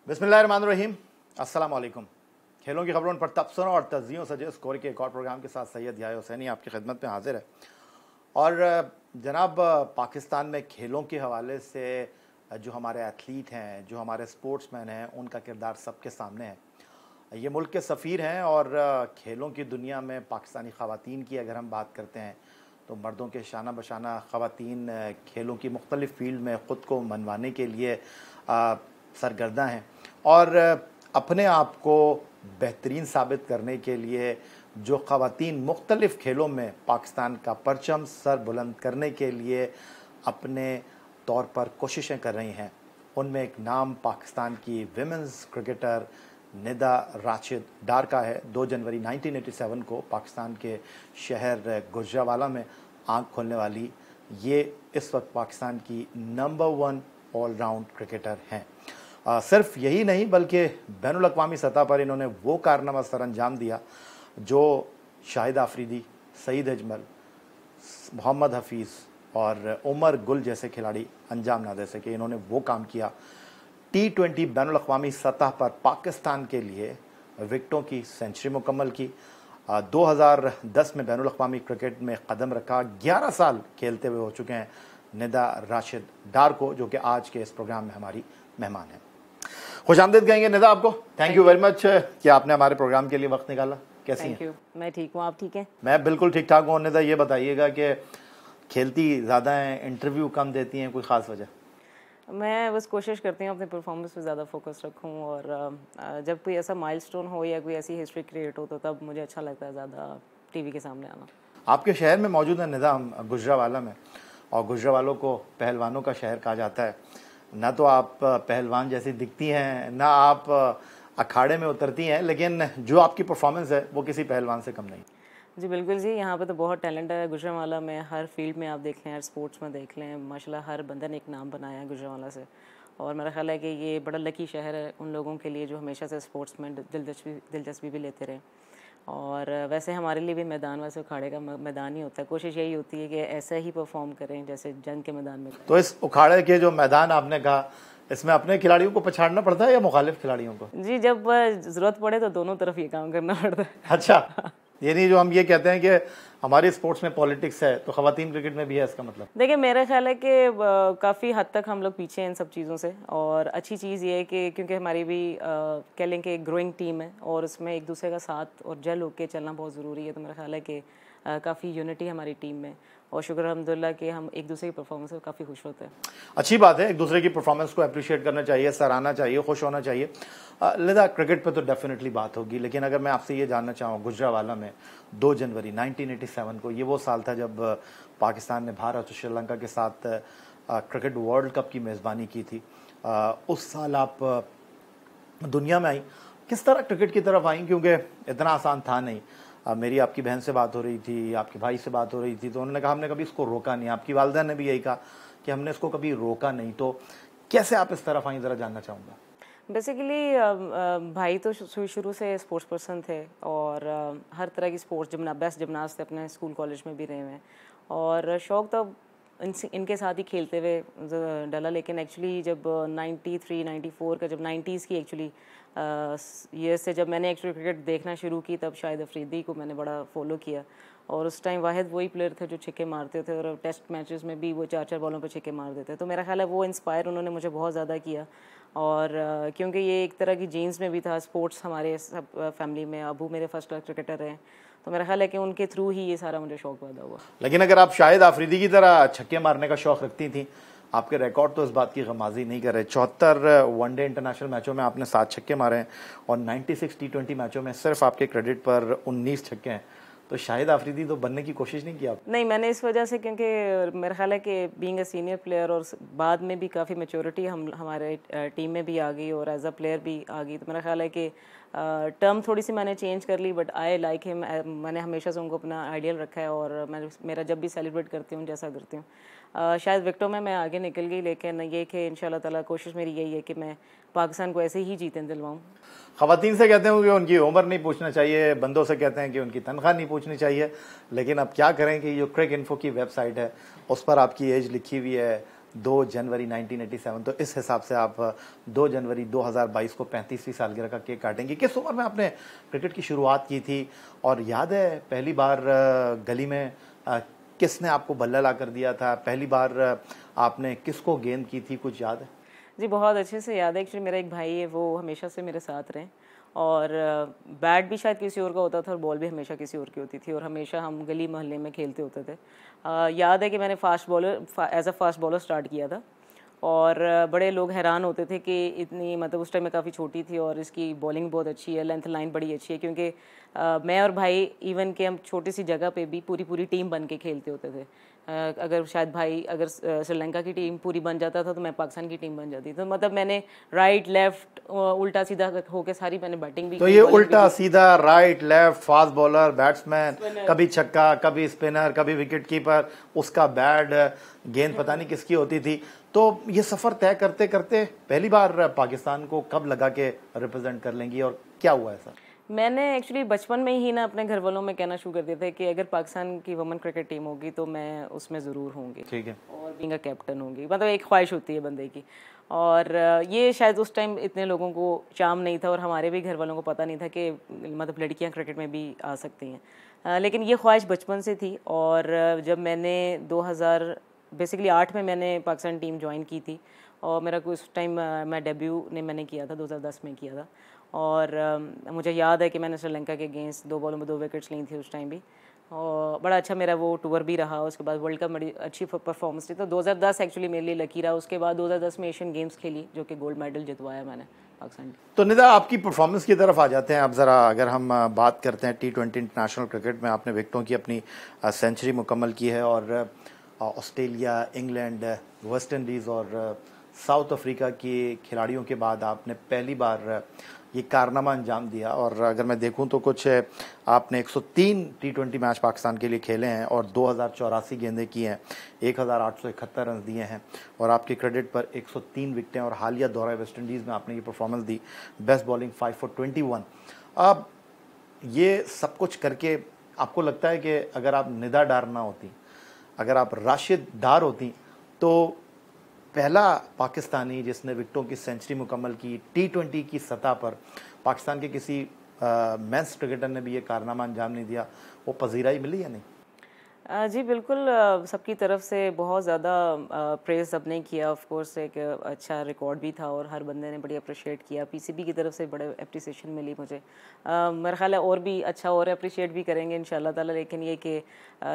बिस्मिल्लाहिर्रहमानिर्रहीम, अस्सलाम वालेकुम। खेलों की खबरों पर तबसरों और तज्जियों सजे स्कोर के एक और प्रोग्राम के साथ सैयद याह्या हुसैनी आपकी खिदमत में हाजिर है। और जनाब, पाकिस्तान में खेलों के हवाले से जो हमारे एथलीट हैं, जो हमारे स्पोर्ट्समैन हैं, उनका किरदार सबके सामने है। ये मुल्क के सफ़ीर हैं और खेलों की दुनिया में पाकिस्तानी ख़वातीन की अगर हम बात करते हैं तो मर्दों के शाना बशाना ख़वातीन खेलों की मुख्तलिफ़ फ़ील्ड में ख़ुद को मनवाने के लिए सरगर्दा हैं और अपने आप को बेहतरीन साबित करने के लिए जो ख़वातीन मुख्तलिफ़ खेलों में पाकिस्तान का परचम सर बुलंद करने के लिए अपने तौर पर कोशिशें कर रही हैं, उनमें एक नाम पाकिस्तान की विमेंस क्रिकेटर निदा राशिद डार का है। 2 जनवरी 1987 को पाकिस्तान के शहर गुजरावाला में आंख खोलने वाली ये इस वक्त पाकिस्तान की नंबर 1 ऑलराउंड क्रिकेटर हैं। सिर्फ यही नहीं बल्कि बैनुल अक़वामी सतह पर इन्होंने वो कारनामा सर अंजाम दिया जो शाहिद आफरीदी, सईद अजमल, मोहम्मद हफीज़ और उमर गुल जैसे खिलाड़ी अंजाम ना दे सके। इन्होंने वो काम किया। T20 बैनुल अक़वामी सतह पर पाकिस्तान के लिए विकेटों की सेंचुरी मुकम्मल की। 2010 में बैनुल अक़वामी क्रिकेट में कदम रखा। 11 साल खेलते हुए हो चुके हैं निदा राशिद डार को, जो कि आज के इस प्रोग्राम में हमारी मेहमान हैं। खुश आमदीद कहेंगे निदा आपको। थैंक यू वेरी मच कि आपने हमारे प्रोग्राम के लिए वक्त निकाला। कैसी हैं? Thank you. मैं ठीक हूँ, आप ठीक हैं? मैं बिल्कुल ठीक ठाक हूँ। निदा, ये बताइएगा कि खेलती ज़्यादा हैं, इंटरव्यू कम देती हैं, कोई ख़ास वजह? मैं बस कोशिश करती हूँ अपने परफॉर्मेंस पे ज़्यादा फोकस रखूँ और जब कोई ऐसा माइलस्टोन हो या कोई ऐसी हिस्ट्री क्रिएट हो तो तब मुझे अच्छा लगता है ज़्यादा टीवी के सामने आना। आपके शहर में मौजूद है निदा, हम गुजरावाला में, और गुजरावालों को पहलवानों का शहर कहा जाता है। ना तो आप पहलवान जैसी दिखती हैं, ना आप अखाड़े में उतरती हैं, लेकिन जो आपकी परफॉर्मेंस है वो किसी पहलवान से कम नहीं। जी बिल्कुल जी, यहाँ पे तो बहुत टैलेंट है गुजरावाला में। हर फील्ड में आप देख लें, हर स्पोर्ट्स में देख लें, माशाल्लाह हर बंदे ने एक नाम बनाया है गुजरावाला से। और मेरा ख्याल है कि ये बड़ा लकी शहर है उन लोगों के लिए जो हमेशा से स्पोर्ट्स में दिलचस्पी भी लेते रहे। और वैसे हमारे लिए भी मैदान वैसे उखाड़े का मैदान ही होता है। कोशिश यही होती है कि ऐसा ही परफॉर्म करें जैसे जंग के मैदान में। तो इस उखाड़े के जो मैदान आपने कहा, इसमें अपने खिलाड़ियों को पछाड़ना पड़ता है या मुखालिफ खिलाड़ियों को? जी, जब ज़रूरत पड़े तो दोनों तरफ ये काम करना पड़ता है। अच्छा, ये नहीं जो हम ये कहते हैं कि हमारे स्पोर्ट्स में पॉलिटिक्स है, तो ख़वातीन क्रिकेट में भी है, इसका मतलब? देखिए, मेरा ख्याल है कि काफ़ी हद तक हम लोग पीछे हैं इन सब चीज़ों से। और अच्छी चीज़ ये है कि क्योंकि हमारी भी कह लें कि एक ग्रोइंग टीम है और उसमें एक दूसरे का साथ और जल होकर चलना बहुत ज़रूरी है। तो मेरा ख्याल है कि काफ़ी यूनिटी हमारी टीम में, और शुक्र अल्हम्दुलिल्लाह कि हम एक दूसरे की परफॉर्मेंस से काफ़ी खुश होते हैं। अच्छी बात है, एक दूसरे की परफॉर्मेंस को अप्रिशिएट करना चाहिए, सराहना चाहिए, खुश होना चाहिए। लिदा, क्रिकेट पे तो डेफिनेटली बात होगी, लेकिन अगर मैं आपसे ये जानना चाहूँ, गुजरावाला में 2 जनवरी 1987 को, ये वो साल था जब पाकिस्तान ने भारत और श्रीलंका के साथ क्रिकेट वर्ल्ड कप की मेज़बानी की थी। उस साल आप दुनिया में आई, किस तरह क्रिकेट की तरफ आई? क्योंकि इतना आसान था नहीं। मेरी आपकी बहन से बात हो रही थी, आपके भाई से बात हो रही थी, तो उन्होंने कहा हमने कभी इसको रोका नहीं। आपकी वालिदा ने भी यही कहा कि हमने इसको कभी रोका नहीं। तो कैसे आप इस तरफ आई, ज़रा जानना चाहूँगा। बेसिकली भाई तो शुरू से स्पोर्ट्स पर्सन थे और हर तरह की स्पोर्ट्स बेस्ट जिमनास्ट थे, अपने स्कूल कॉलेज में भी रहे हैं। और शौक़ तो इनके साथ ही खेलते हुए डला। लेकिन एक्चुअली जब 93, 94 का, जब 90s की एक्चुअली ईयर से जब मैंने एक्चुअली क्रिकेट देखना शुरू की, तब शाहिद अफरीदी को मैंने बड़ा फॉलो किया। और उस टाइम वाहिद वही प्लेयर थे जो छक्के मारते थे और टेस्ट मैचेस में भी वो 4-4 बॉलों पर छक्के मार देते। तो मेरा ख्याल है वो इंस्पायर उन्होंने मुझे बहुत ज़्यादा किया। और क्योंकि ये एक तरह की जीन्स में भी था, स्पोर्ट्स हमारे सब फैमिली में, अबू मेरे फर्स्ट क्लास क्रिकेटर हैं, तो मेरा ख्याल है कि उनके थ्रू ही ये सारा मुझे शौक़ पैदा हुआ। लेकिन अगर आप शाहिद आफरीदी की तरह छक्के मारने का शौक़ रखती थी, आपके रिकॉर्ड तो इस बात की गमाजी नहीं कर रहे। 74 वनडे इंटरनेशनल मैचों में आपने 7 छक्के मारे हैं और 96 T20 मैचों में सिर्फ आपके क्रेडिट पर 19 छक्के हैं। तो शाहिद आफरीदी तो बनने की कोशिश नहीं की आप? नहीं, मैंने इस वजह से, क्योंकि मेरा ख्याल है कि बीइंग अ सीनियर प्लेयर और बाद में भी काफ़ी मैच्योरिटी हमारे टीम में भी आ गई और एज अ प्लेयर भी आ गई। तो मेरा ख्याल है कि टर्म थोड़ी सी मैंने चेंज कर ली, बट आई लाइक हिम। मैंने हमेशा से उनको अपना आइडियल रखा है और मेरा जब भी सेलिब्रेट करती हूँ जैसा करती हूँ। शायद विकेटों में मैं आगे निकल गई, लेकिन ये कि इंशाल्लाह ताला कोशिश मेरी यही है कि मैं पाकिस्तान को ऐसे ही जीतने दिलवाऊँ। ख़वातीन से कहते हैं कि उनकी उम्र नहीं पूछना चाहिए, बंदों से कहते हैं कि उनकी तनख्वाह नहीं पूछनी चाहिए, लेकिन अब क्या करें कि जो क्रिक इन्फो की वेबसाइट है उस पर आपकी एज लिखी हुई है, 2 जनवरी 1987, तो इस हिसाब से आप 2 जनवरी 2022 को 35वीं सालगिरह का केक काटेंगे। किस उम्र में आपने क्रिकेट की शुरुआत की थी, और याद है पहली बार गली में किसने आपको बल्ला ला कर दिया था, पहली बार आपने किसको गेंद की थी, कुछ याद है? जी, बहुत अच्छे से याद है। एक्चुअली मेरा एक भाई है, वो हमेशा से मेरे साथ रहे, और बैट भी शायद किसी और का होता था और बॉल भी हमेशा किसी और की होती थी, और हमेशा हम गली मोहल्ले में खेलते होते थे। याद है कि मैंने as a fast bowler start किया था, और बड़े लोग हैरान होते थे कि इतनी, मतलब उस टाइम मैं काफ़ी छोटी थी और इसकी बॉलिंग बहुत अच्छी है, लेंथ लाइन बड़ी अच्छी है, क्योंकि मैं और भाई इवन कि हम छोटी सी जगह पे भी पूरी पूरी टीम बन के खेलते होते थे। अगर शायद भाई अगर श्रीलंका की टीम पूरी बन जाता था तो मैं पाकिस्तान की टीम बन जाती, तो मतलब मैंने राइट लेफ्ट उल्टा सीधा होके सारी मैंने बैटिंग भी तो की, ये बॉलिंग भी उल्टा की। सीधा, right left, fast bowler, batsman, कभी छक्का, कभी स्पिनर, कभी विकेट कीपर, उसका बैट, गेंद पता नहीं किसकी होती थी। तो ये सफ़र तय करते करते पहली बार पाकिस्तान को कब लगा के रिप्रेजेंट कर लेंगी, और क्या हुआ ऐसा? मैंने एक्चुअली बचपन में ही ना अपने घर वालों में कहना शुरू कर दिया था कि अगर पाकिस्तान की वुमेन क्रिकेट टीम होगी तो मैं उसमें ज़रूर होंगी, ठीक है। और बीइंग अ कैप्टन होंगी। मतलब एक ख्वाहिश होती है बंदे की, और ये शायद उस टाइम इतने लोगों को चाम नहीं था, और हमारे भी घर वालों को पता नहीं था कि मतलब लड़कियां क्रिकेट में भी आ सकती हैं। लेकिन ये ख्वाहिश बचपन से थी, और जब मैंने 2000 बेसिकली 8 में मैंने पाकिस्तान टीम ज्वाइन की थी, और मेरा उस टाइम मैं डेब्यू मैंने किया था, 2010 में किया था। और मुझे याद है कि मैंने श्रीलंका के अगेंस्ट 2 बॉलों में 2 विकेट्स ली थी उस टाइम भी, और बड़ा अच्छा मेरा वो टूर भी रहा। उसके बाद वर्ल्ड कप बड़ी अच्छी परफॉर्मेंस थी, तो 2010 एक्चुअली मेरे लिए लकी रहा। उसके बाद 2010 में एशियन गेम्स खेली, जो कि गोल्ड मेडल जितवाया मैंने पाकिस्तान की। तो निदा, आपकी परफॉर्मेंस की तरफ आ जाते हैं अब ज़रा। अगर हम बात करते हैं T20 इंटरनेशनल क्रिकेट में, आपने विकेटों की अपनी सेंचुरी मुकम्मल की है, और ऑस्ट्रेलिया, इंग्लैंड, वेस्ट इंडीज़ और साउथ अफ्रीका के खिलाड़ियों के बाद आपने पहली बार ये कारनामा अंजाम दिया। और अगर मैं देखूं तो कुछ आपने 103 T20 मैच पाकिस्तान के लिए खेले हैं, और 2084 गेंदें की हैं, 1871 रन दिए हैं, और आपके क्रेडिट पर 103 विकेटें, और हालिया दौरा वेस्ट इंडीज़ में आपने ये performance the, best bowling 5 for 21। अब ये सब कुछ करके आपको लगता है कि अगर आप निदा डार ना होती, अगर आप राशिद डार होती, तो पहला पाकिस्तानी जिसने विकेटों की सेंचुरी मुकम्मल की T20 की सतह पर, पाकिस्तान के किसी मेंस क्रिकेटर ने भी ये कारनामा अंजाम नहीं दिया, वो पजीराई मिली या नहीं? जी बिल्कुल, सबकी तरफ से बहुत ज़्यादा प्रेज़ सबने किया। ऑफ कोर्स एक अच्छा रिकॉर्ड भी था, और हर बंदे ने बड़ी अप्रिशिएट किया। पीसीबी की तरफ से बड़े अप्रिसिएशन मिली मुझे। मेरा ख्याल है और भी अच्छा और अप्रिशिएट भी करेंगे इंशाल्लाह ताला। लेकिन ये कि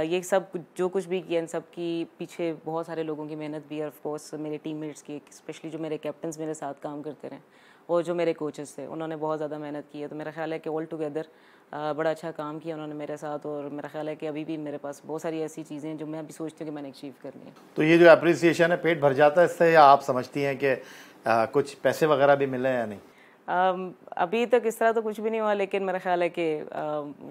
ये सब जो कुछ भी किया, इन सब की पीछे बहुत सारे लोगों की मेहनत भी है। ऑफ कोर्स मेरे टीममेट्स की, स्पेशली जो मेरे कैप्टन्स मेरे साथ काम करते रहे, और जो मेरे कोचेस थे, उन्होंने बहुत ज़्यादा मेहनत की है। तो मेरा ख्याल है कि ऑल टुगेदर बड़ा अच्छा काम किया उन्होंने मेरे साथ, और मेरा ख्याल है कि अभी भी मेरे पास बहुत सारी ऐसी चीज़ें हैं जो मैं अभी सोचती हूँ कि मैंने अचीव करनी है। तो ये जो अप्रिसिएशन है, पेट भर जाता है इससे, या आप समझती हैं कि कुछ पैसे वगैरह भी मिले या नहीं? अभी तक इस तरह तो कुछ भी नहीं हुआ, लेकिन मेरा ख्याल है कि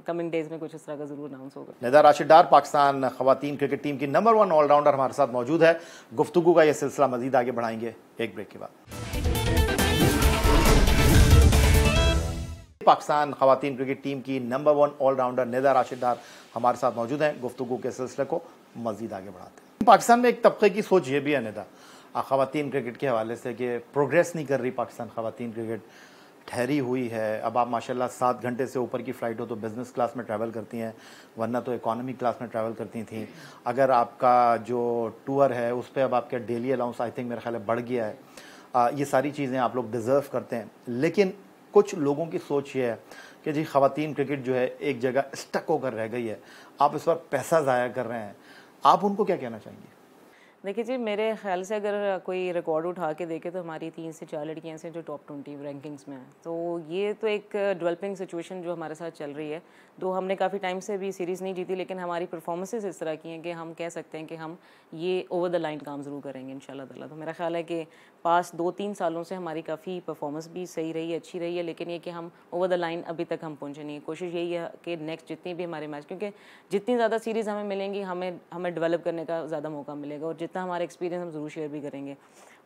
कमिंग डेज में कुछ इस तरह का ज़रूर अनाउंस होगा। निदा राशिद डार, पाकिस्तान ख़वातीन क्रिकेट टीम की नंबर 1 ऑलराउंडर, हमारे साथ मौजूद है। गुफ्तगू का ये सिलसिला मजीद आगे बढ़ाएंगे एक ब्रेक के बाद। पाकिस्तान ख़वातीन क्रिकेट टीम की नंबर 1 ऑलराउंडर निदा राशिद डार हमारे साथ मौजूद हैं। गुफ्तगू के सिलसिले को मजीद आगे बढ़ाते हैं। पाकिस्तान में एक तबके की सोच ये भी है निदा, ख़वातीन क्रिकेट के हवाले से, कि प्रोग्रेस नहीं कर रही पाकिस्तान ख़वातीन क्रिकेट, ठहरी हुई है। अब आप माशाल्लाह 7 घंटे से ऊपर की फ़्लाइट हो तो बिज़नेस क्लास में ट्रैवल करती हैं, वरना तो इकॉनमी क्लास में ट्रैवल करती थी। अगर आपका जो टूर है उस पर अब आपका डेली अलाउंस आई थिंक मेरा ख्याल है बढ़ गया है। ये सारी चीज़ें आप लोग डिज़र्व करते हैं, लेकिन कुछ लोगों की सोच ये है कि जी ख़वातीन क्रिकेट जो है एक जगह स्टक होकर रह गई है, आप इस पर पैसा ज़ाया कर रहे हैं। आप उनको क्या कहना चाहेंगे? देखिए जी, मेरे ख्याल से अगर कोई रिकॉर्ड उठा के देखे तो हमारी 3 से 4 लड़कियां ऐसी हैं जो टॉप 20 रैंकिंग्स में हैं। तो ये तो एक डेवलपिंग सिचुएशन जो हमारे साथ चल रही है। तो हमने काफ़ी टाइम से भी सीरीज़ नहीं जीती, लेकिन हमारी परफॉर्मेंसेस इस तरह की हैं कि हम कह सकते हैं कि हम ये ओवर द लाइन काम ज़रूर करेंगे इंशाल्लाह ताला। तो मेरा ख्याल है कि पास 2-3 सालों से हमारी काफ़ी परफॉर्मेंस भी सही रही है, अच्छी रही है, लेकिन ये कि हम ओवर द लाइन अभी तक हम पहुँचे नहीं। कोशिश यही है कि नेक्स्ट जितनी भी हमारे मैच, क्योंकि जितनी ज़्यादा सीरीज़ हमें मिलेंगी, हमें डेवलप करने का ज़्यादा मौका मिलेगा, और जितना हमारा एक्सपीरियंस हम ज़रूर शेयर भी करेंगे।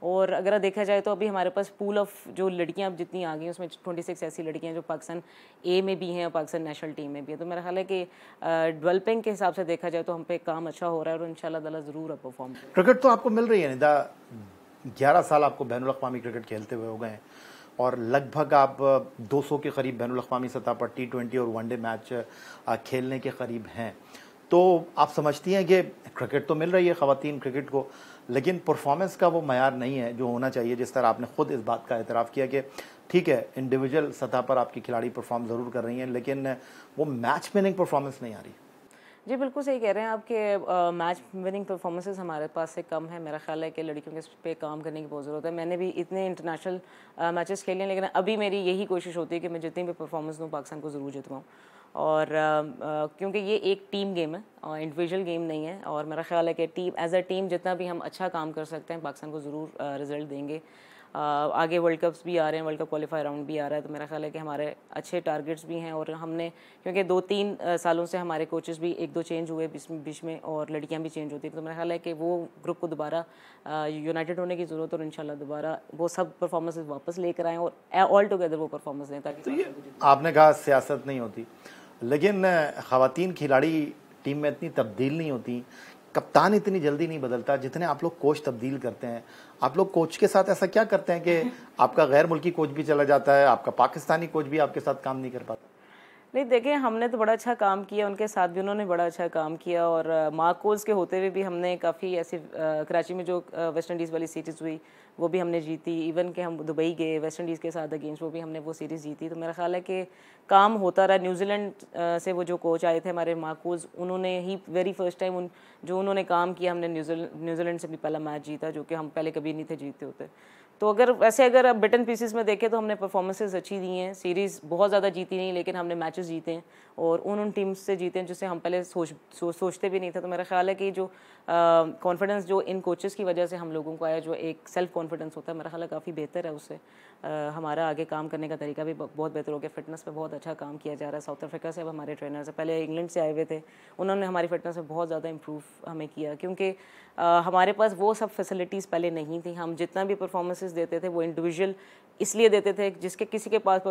और अगर देखा जाए तो अभी हमारे पास पूल ऑफ जो लड़कियां अब जितनी आ गई हैं उसमें 26 ऐसी लड़कियां जो पाकिस्तान ए में भी हैं और पाकिस्तान नेशनल टीम में भी है। तो मेरा ख्याल है कि डेवलपिंग के हिसाब से देखा जाए तो हम पे काम अच्छा हो रहा है और इंशाल्लाह ताला ज़रूर परफॉर्म करें। क्रिकेट तो आपको मिल रही है निदा, 11 साल आपको बैनुल अक़वामी क्रिकेट खेलते हुए हो गए हैं और लगभग आप 200 के करीब बैनुल अक़वामी सतह पर T20 और वनडे मैच खेलने के करीब हैं। तो आप समझती हैं कि क्रिकेट तो मिल रही है ख़वातीन क्रिकेट को, लेकिन परफॉर्मेंस का वो मयार नहीं है जो होना चाहिए। जिस तरह आपने ख़ुद इस बात का एतराफ़ किया कि ठीक है इंडिविजुअल सतह पर आपकी खिलाड़ी परफॉर्म ज़रूर कर रही हैं, लेकिन वो मैच विनिंग परफॉर्मेंस नहीं आ रही। जी बिल्कुल सही कह रहे हैं आप कि मैच विनिंग परफॉर्मेंसेस हमारे पास से कम है। मेरा ख्याल है कि लड़कियों के पे काम करने की बहुत ज़रूरत है। मैंने भी इतने इंटरनेशनल मैचेस खेले हैं, लेकिन अभी मेरी यही कोशिश होती है कि मैं जितनी भी परफॉर्मेंस दूँ पाकिस्तान को ज़रूर जितवाऊँ। और क्योंकि ये एक टीम गेम है और इंडिविजुअल गेम नहीं है, और मेरा ख्याल है कि टीम एज अ टीम जितना भी हम अच्छा काम कर सकते हैं पाकिस्तान को ज़रूर रिज़ल्ट देंगे। आगे वर्ल्ड कप्स भी आ रहे हैं, वर्ल्ड कप क्वालिफाई राउंड भी आ रहा है, तो मेरा ख्याल है कि हमारे अच्छे टारगेट्स भी हैं। और हमने क्योंकि 2-3 सालों से हमारे कोचेस भी 1-2 चेंज हुए बीच में और लड़कियां भी चेंज होती हैं, तो मेरा ख्याल है कि वो ग्रुप को दोबारा यूनाइटेड होने की ज़रूरत है और इंशाल्लाह दोबारा वो सब परफॉर्मेंसेस वापस लेकर आएँ और ऑल टुगेदर वो परफॉर्मेंस दें ताकि तो ये आपने कहा सियासत नहीं होती, लेकिन ख़वातीन खिलाड़ी टीम में इतनी तब्दील नहीं होती, कप्तान इतनी जल्दी नहीं बदलता जितने आप लोग कोच तब्दील करते हैं। आप लोग कोच के साथ ऐसा क्या करते हैं कि आपका गैर मुल्की कोच भी चला जाता है, आपका पाकिस्तानी कोच भी आपके साथ काम नहीं कर पाता? नहीं देखिए, हमने तो बड़ा अच्छा काम किया, उनके साथ भी उन्होंने बड़ा अच्छा काम किया। और मार्कोस के होते हुए भी हमने काफ़ी ऐसे कराची में जो वेस्ट इंडीज़ वाली सीरीज़ हुई वो भी हमने जीती। इवन कि हम दुबई गए वेस्ट इंडीज़ के साथ अगेंस्ट, वो भी हमने वो सीरीज़ जीती। तो मेरा ख्याल है कि काम होता रहा। न्यूजीलैंड से वो जो कोच आए थे हमारे मार्कोस, उन्होंने ही वेरी फर्स्ट टाइम जो उन्होंने काम किया, हमने न्यूजीलैंड से भी पहला मैच जीता जो कि हम पहले कभी नहीं थे जीते होते। तो अगर आप बिट एंड पीसेस में देखें तो हमने परफॉर्मेंसेस अच्छी दी हैं। सीरीज़ बहुत ज़्यादा जीती नहीं, लेकिन हमने मैचेस जीते हैं और उन टीम्स से जीते हैं जिससे हम पहले सोचते भी नहीं थे। तो मेरा ख्याल है कि जो कॉन्फिडेंस जो इन कोचेस की वजह से हम लोगों को आया, जो एक सेल्फ कॉन्फिडेंस होता है, मेरा ख्याल है काफ़ी बेहतर है। उससे हमारा आगे काम करने का तरीका भी बहुत बेहतर हो गया। फिटनेस पे बहुत अच्छा काम किया जा रहा है। साउथ अफ्रीका से अब हमारे ट्रेनर से, पहले इंग्लैंड से आए हुए थे, उन्होंने हमारी फिटनेस में बहुत ज़्यादा इंप्रूव हमें किया, क्योंकि हमारे पास वो सब फैसिलिटीज़ पहले नहीं थी। हम जितना भी परफॉर्मेंसेस देते थे वो इंडिविजुअल इसलिए देते थे जिसके किसी के पास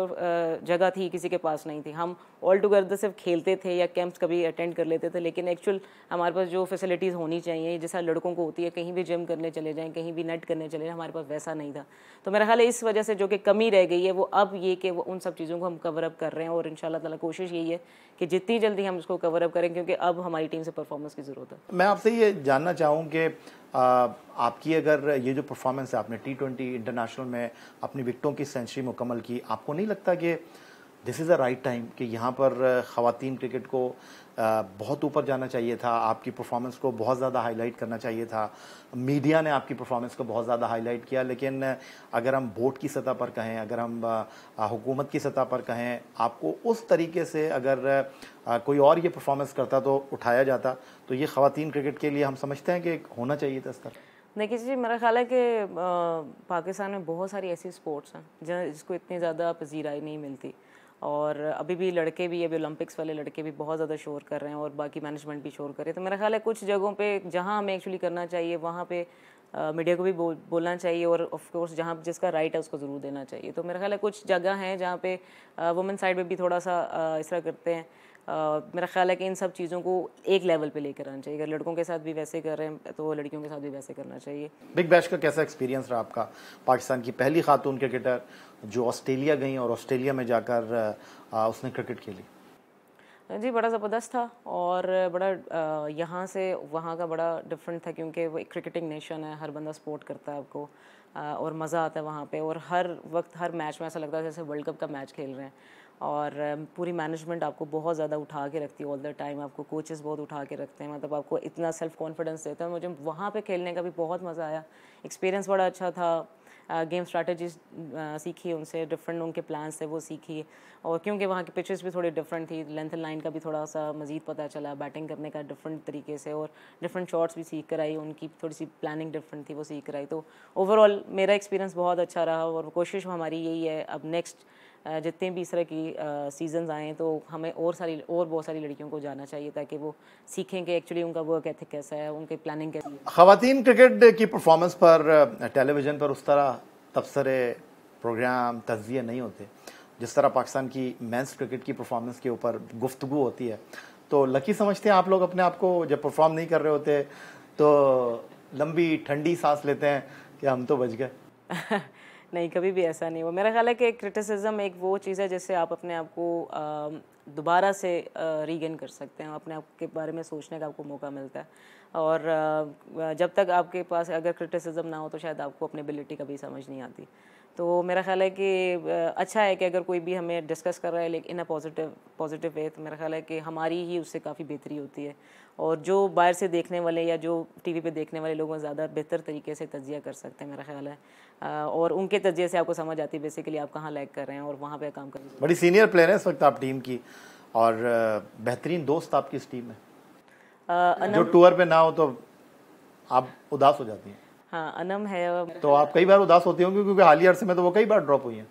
जगह थी, किसी के पास नहीं थी। हम ऑल टुगेदर सिर्फ खेलते थे या कैंप्स कभी अटेंड कर लेते थे, लेकिन एक्चुअल हमारे पास जो फैसिलिटीज़ होनी चाहिए, जैसा लड़कों को होती है, कहीं भी जिम करने चले जाएँ, कहीं भी नेट करने चले जाएँ, हमारे पास वैसा नहीं था। तो मेरा ख्याल है इस वजह से जो कि कमी रह गई है वो अब ये कि वो उन सब चीज़ों को हम कवर अप कर रहे हैं। और इंशाल्लाह ताला कोशिश यही है कि जितनी जल्दी हम इसको कवर अप करें, क्योंकि अब हमारी टीम से परफॉर्मेंस की ज़रूरत है। मैं आपसे ये जानना चाहूँ कि आपकी अगर ये जो परफॉर्मेंस है, आपने T20 इंटरनेशनल में अपनी विकेटों की सेंचुरी मुकम्मल की, आपको नहीं लगता कि this is a right time कि यहाँ पर ख़वातीन क्रिकेट को बहुत ऊपर जाना चाहिए था, आपकी परफॉर्मेंस को बहुत ज़्यादा हाईलाइट करना चाहिए था? मीडिया ने आपकी परफॉर्मेंस को बहुत ज़्यादा हाईलाइट किया, लेकिन अगर हम बोर्ड की सतह पर कहें, अगर हम हुकूमत की सतह पर कहें, आपको उस तरीके से अगर कोई और ये परफॉर्मेंस करता तो उठाया जाता। तो ये ख़वातीन क्रिकेट के लिए हम समझते हैं कि होना चाहिए था इस तरह। देखिए जी, मेरा ख्याल है कि पाकिस्तान में बहुत सारी ऐसी स्पोर्ट्स हैं जिसको इतनी ज़्यादा पजीराई नहीं मिलती। और अभी भी लड़के भी, अभी ओलंपिक्स वाले लड़के भी बहुत ज़्यादा शोर कर रहे हैं और बाकी मैनेजमेंट भी शोर कर रहे हैं। तो मेरा ख्याल है कुछ जगहों पे जहाँ हमें एक्चुअली करना चाहिए वहाँ पे मीडिया को भी बोलना चाहिए, और ऑफ कोर्स जहाँ जिसका राइट है उसको ज़रूर देना चाहिए। तो मेरा ख्याल है कुछ जगह हैं जहाँ पे वुमेन साइड में भी थोड़ा सा इस तरह करते हैं। मेरा ख्याल है कि इन सब चीज़ों को एक लेवल पे लेकर आना चाहिए। अगर लड़कों के साथ भी वैसे कर रहे हैं तो लड़कियों के साथ भी वैसे करना चाहिए। बिग बैश का कैसा एक्सपीरियंस रहा आपका? पाकिस्तान की पहली खातून क्रिकेटर जो ऑस्ट्रेलिया गई और ऑस्ट्रेलिया में जाकर उसने क्रिकेट खेली। जी बड़ा ज़बरदस्त था और बड़ा यहाँ से वहाँ का बड़ा डिफरेंट था, क्योंकि वो एक क्रिकेटिंग नेशन है, हर बंदा सपोर्ट करता है आपको और मज़ा आता है वहाँ पे। और हर वक्त हर मैच में ऐसा लगता है जैसे वर्ल्ड कप का मैच खेल रहे हैं। और पूरी मैनेजमेंट आपको बहुत ज़्यादा उठा के रखती है ऑल द टाइम, आपको कोचेस बहुत उठा के रखते हैं, मतलब आपको इतना सेल्फ कॉन्फिडेंस देता है। मुझे वहाँ पे खेलने का भी बहुत मज़ा आया, एक्सपीरियंस बड़ा अच्छा था। गेम स्ट्रैटेजीज सीखी उनसे, डिफरेंट उनके प्लान्स थे वो सीखी। और क्योंकि वहाँ की पिचेस भी थोड़ी डिफरेंट थी, लेंथ लाइन का भी थोड़ा सा मज़ीद पता चला, बैटिंग करने का डिफरेंट तरीके से, और डिफरेंट शॉट्स भी सीख कर आई, उनकी थोड़ी सी प्लानिंग डिफरेंट थी वो सीख कर आई। तो ओवरऑल मेरा एक्सपीरियंस बहुत अच्छा रहा और कोशिश हमारी यही है अब नेक्स्ट जितने भी इस तरह की सीजन्स आएँ तो हमें और बहुत सारी लड़कियों को जाना चाहिए ताकि वो सीखें कि एक्चुअली उनका वर्क एथिक कैसा है, उनकी प्लानिंग कैसी है। ख़वातीन क्रिकेट की परफॉर्मेंस पर टेलीविज़न पर उस तरह तबसरे प्रोग्राम तज़किये नहीं होते जिस तरह पाकिस्तान की मेंस क्रिकेट की परफॉर्मेंस के ऊपर गुफ्तगू होती है। तो लकी समझते हैं आप लोग अपने आप को जब परफॉर्म नहीं कर रहे होते तो लंबी ठंडी सांस लेते हैं कि हम तो बच गए? नहीं, कभी भी ऐसा नहीं हुआ। मेरा ख्याल है कि क्रिटिसिज्म एक वो चीज़ है जिससे आप अपने आप को दोबारा से रीगेन कर सकते हैं, अपने आप के बारे में सोचने का आपको मौका मिलता है। और जब तक आपके पास अगर क्रिटिसिज्म ना हो तो शायद आपको अपनी एबिलिटी कभी समझ नहीं आती। तो मेरा ख्याल है कि अच्छा है कि अगर कोई भी हमें डिस्कस कर रहा है लेकिन इन अ पॉजिटिव वे, तो मेरा ख्याल है कि हमारी ही उससे काफ़ी बेहतरी होती है और जो बाहर से देखने वाले या जो टीवी पे देखने वाले लोगों ज़्यादा बेहतर तरीके से तज्जिया कर सकते हैं मेरा ख्याल है। और उनके तज्जिए से आपको समझ आती है बेसिकली आप कहाँ लैग कर रहे हैं और वहाँ पे काम कर रहे हैं। बड़ी सीनियर प्लेयर है इस वक्त आप टीम की और बेहतरीन दोस्त आपकी इस टीम में जो टूर पे ना हो तो आप उदास हो जाती हैं। हाँ, अनम है। तो आप कई बार उदास होती होंगी क्योंकि हालिया अरसे में तो वो कई बार ड्रॉप हुई हैं।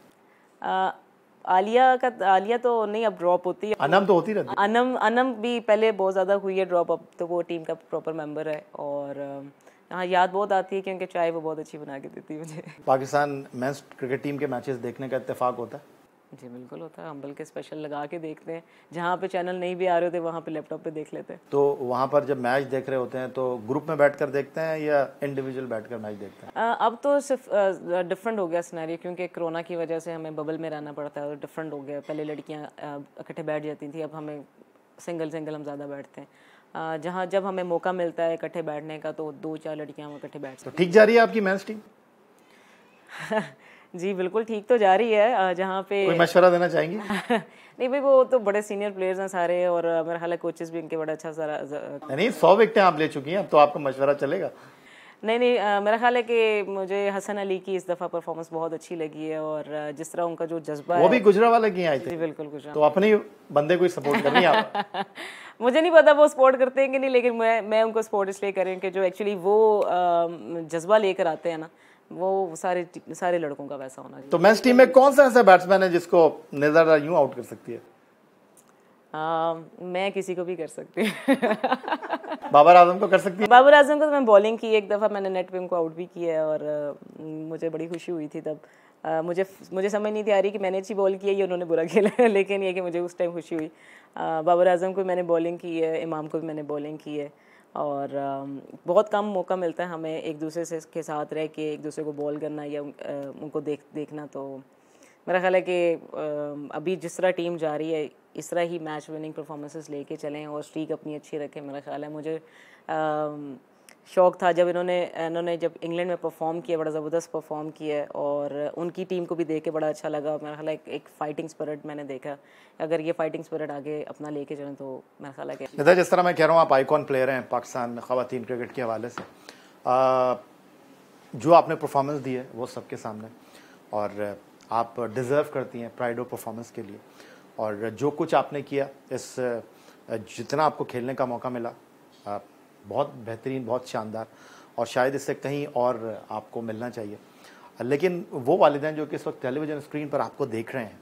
आलिया तो नहीं अब ड्रॉप होती है। अनम तो होती रहती है। अनम भी पहले बहुत ज़्यादा हुई है ड्रॉप, अब तो वो टीम का प्रॉपर मेंबर है और हाँ याद बहुत आती है क्योंकि चाय वो बहुत अच्छी बना के देती है मुझे। पाकिस्तान मेंस क्रिकेट टीम के मैचेस देखने का इत्तेफाक होता है? जी बिल्कुल होता है, हम बल्कि स्पेशल लगा के देखते हैं, जहाँ पे चैनल नहीं भी आ रहे होते वहाँ पे लैपटॉप पे देख लेते हैं। तो वहाँ पर जब मैच देख रहे होते हैं तो ग्रुप में बैठकर देखते हैं या इंडिविजुअल बैठकर मैच देखते हैं? अब तो सिर्फ डिफरेंट हो गया सिनेरियो क्योंकि कोरोना की वजह से हमें बबल में रहना पड़ता है और डिफरेंट हो गया। पहले लड़कियाँ इकट्ठे बैठ जाती थी, अब हमें सिंगल हम ज़्यादा बैठते हैं। जहाँ जब हमें मौका मिलता है इकट्ठे बैठने का तो 2-4 लड़कियाँ हम इकट्ठे बैठते हैं। तो ठीक जा रही है आपकी मेंस टीम? जी बिल्कुल ठीक तो जा रही है। जहाँ पे कोई मशवरा देना चाहेंगी? नहीं भाई, वो तो बड़े सीनियर प्लेयर्स हैं सारे और मेरा ख्याल है कोचेस भी इनके बड़ा अच्छा सारा नहीं 100 विकेटें आप ले चुकी हैं, अब तो आपका मशवरा चलेगा। नहीं मेरा ख्याल है कि मुझे हसन अली की इस दफ़ा परफॉर्मेंस बहुत अच्छी लगी है और जिस तरह उनका जो जज्बा वो भी गुजरावाला की आए थे। जी बिल्कुल गुजरा। तो अपने बंदे को सपोर्ट करनी है आप? मुझे नहीं पता वो सपोर्ट करते हैं कि नहीं, लेकिन मैं उनको सपोर्ट इसलिए करें कि जो एक्चुअली वो जज्बा लेकर आते हैं ना, वो सारे लड़कों का वैसा होना चाहिए। तो मेंस टीम में कौन सा ऐसा बैट्समैन है जिसको निज़ारा यूं आउट कर सकती है? मैं किसी को भी कर सकती हूँ। बाबर आजम को कर सकती है? बाबर आजम को तो मैं बॉलिंग की, एक दफ़ा मैंने नेट पे उनको आउट भी किया है और मुझे बड़ी खुशी हुई थी तब। मुझे समझ नहीं थी आ रही कि मैंने अच्छी बॉल की है या उन्होंने बुरा खेला है, लेकिन ये कि मुझे उस टाइम खुशी हुई। बाबर आजम को मैंने बॉलिंग की है, इमाम को भी मैंने बॉलिंग की है और बहुत कम मौका मिलता है हमें एक दूसरे से के साथ रह के एक दूसरे को बॉल करना या उनको देखना। तो मेरा ख्याल है कि अभी जिस तरह टीम जा रही है इस तरह ही मैच विनिंग परफॉर्मेंसेस लेके चलें और स्ट्रीक अपनी अच्छी रखें। मेरा ख्याल है मुझे शौक़ था जब इन्होंने जब इंग्लैंड में परफॉर्म किया, बड़ा ज़बरदस्त परफॉर्म किया और उनकी टीम को भी देख के बड़ा अच्छा लगा। मेरा ख्याल है एक फ़ाइटिंग स्पिरिट मैंने देखा, अगर ये फ़ाइटिंग स्पिरिट आगे अपना लेके चलें तो मेरा ख्याल है कि जिस तरह मैं कह रहा हूँ आप आइकॉन प्लेयर हैं पाकिस्तान में ख़वातीन क्रिकेट के हवाले से, जो आपने परफॉर्मेंस दी है वो सबके सामने और आप डिज़र्व करती हैं प्राइड ऑफ परफॉर्मेंस के लिए और जो कुछ आपने किया इस जितना आपको खेलने का मौका मिला बहुत बेहतरीन, बहुत शानदार और शायद इससे कहीं और आपको मिलना चाहिए। लेकिन वो वालिदैन जो कि इस वक्त टेलीविज़न स्क्रीन पर आपको देख रहे हैं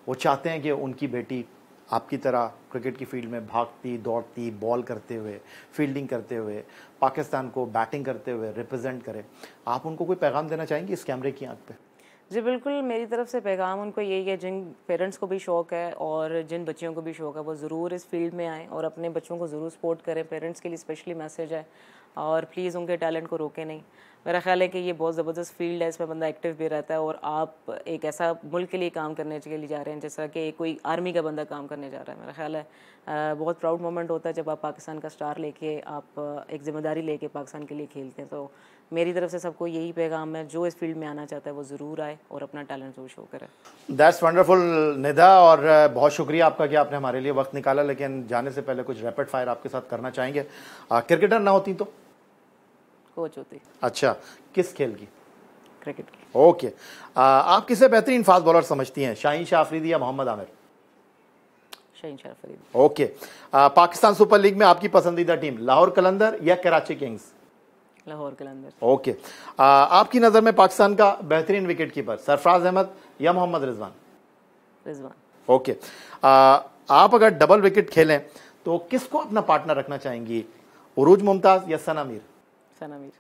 वो चाहते हैं कि उनकी बेटी आपकी तरह क्रिकेट की फील्ड में भागती दौड़ती बॉल करते हुए फील्डिंग करते हुए पाकिस्तान को बैटिंग करते हुए रिप्रेजेंट करे। आप उनको कोई पैगाम देना चाहेंगे इस कैमरे की आंख पे? जी बिल्कुल, मेरी तरफ से पैगाम उनको यही है, जिन पेरेंट्स को भी शौक़ है और जिन बच्चियों को भी शौक़ है वो ज़रूर इस फील्ड में आएँ और अपने बच्चों को ज़रूर सपोर्ट करें। पेरेंट्स के लिए स्पेशली मैसेज है और प्लीज़ उनके टैलेंट को रोकें नहीं। मेरा ख्याल है कि ये बहुत ज़बरदस्त फील्ड है, इसमें बंदा एक्टिव भी रहता है और आप एक ऐसा मुल्क के लिए काम करने के लिए जा रहे हैं जैसा कि कोई आर्मी का बंदा काम करने जा रहा है। मेरा ख्याल है बहुत प्राउड मोमेंट होता है जब आप पाकिस्तान का स्टार लेके आप एक ज़िम्मेदारी लेके पाकिस्तान के लिए खेलते हैं। तो मेरी तरफ से सबको यही पैगाम है, जो इस फील्ड में आना चाहता है वो ज़रूर आए और अपना टैलेंट ज़रूर शो करे। दैट्स वंडरफुल निदा, और बहुत शुक्रिया आपका कि आपने हमारे लिए वक्त निकाला। लेकिन जाने से पहले कुछ रैपिड फायर आपके साथ करना चाहेंगे। क्रिकेटर ना होती तो कोच होती। अच्छा, किस खेल की? क्रिकेट की। ओके। आप किसे बेहतरीन फास्ट बॉलर समझती हैं, शाहीन शाह अफरीदी या Mohammad Amir? Shaheen Shah Afridi. Okay. Pakistan super league में आपकी पसंदीदा टीम लाहौर कलंदर या कराची किंग्स? लाहौर कलंदर। ओके। आपकी नज़र में पाकिस्तान का बेहतरीन विकेट कीपर सरफराज अहमद या मोहम्मद रिजवान? रिजवान। ओके, आप अगर डबल विकेट खेलें तो किसको अपना पार्टनर रखना चाहेंगी, उरूज मुमताज़ या Sana Mir? Sana Mir.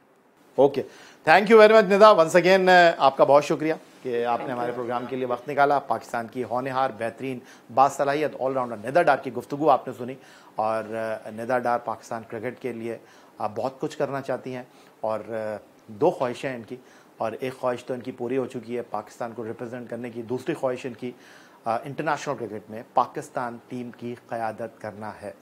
Okay, thank you very much Nida, once again आपका बहुत शुक्रिया कि आपने हमारे प्रोग्राम के लिए वक्त निकाला। पाकिस्तान की होनहार, बेहतरीन, बासलाहियत ऑलराउंडर निदा डार की गुफ्तगू आपने सुनी, और निदा डार पाकिस्तान क्रिकेट के लिए बहुत कुछ करना चाहती हैं, और दो ख्वाहिशें हैं इनकी, और एक ख्वाहिश तो इनकी पूरी हो चुकी है पाकिस्तान को रिप्रेजेंट करने की, दूसरी ख्वाहिश इनकी इंटरनेशनल क्रिकेट में पाकिस्तान टीम की क़यादत करना है।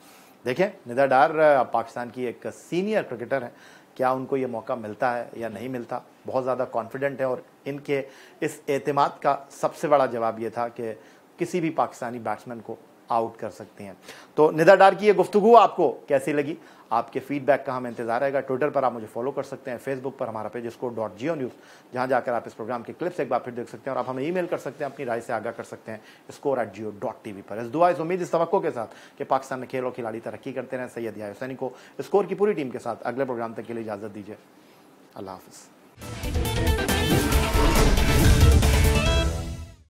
देखें, निदा डार पाकिस्तान की एक सीनियर क्रिकेटर हैं, क्या उनको ये मौका मिलता है या नहीं मिलता, बहुत ज़्यादा कॉन्फिडेंट है, और इनके इस एतमाद का सबसे बड़ा जवाब ये था कि किसी भी पाकिस्तानी बैट्समैन को आउट कर सकते हैं। तो निदा डार की ये गुफ्तगू आपको कैसी लगी, आपके फीडबैक का हमें इंतजार रहेगा। ट्विटर पर आप मुझे फॉलो कर सकते हैं, फेसबुक पर हमारा पेज score.geo न्यूज़, जहां जाकर आप इस प्रोग्राम के क्लिप्स एक बार फिर देख सकते हैं, और आप हमें ईमेल कर सकते हैं, अपनी राय से आगाह कर सकते हैं score@geo.tv पर। इस दुआ, इस उम्मीद, इस तवक्को के साथ कि पाकिस्तान में खेल और खिलाड़ी तरक्की करते रहें, सैयद याह्या हुसैनी को स्कोर की पूरी टीम के साथ अगले प्रोग्राम तक के लिए इजाज़त दीजिए। अल्लाह हाफ़िज़।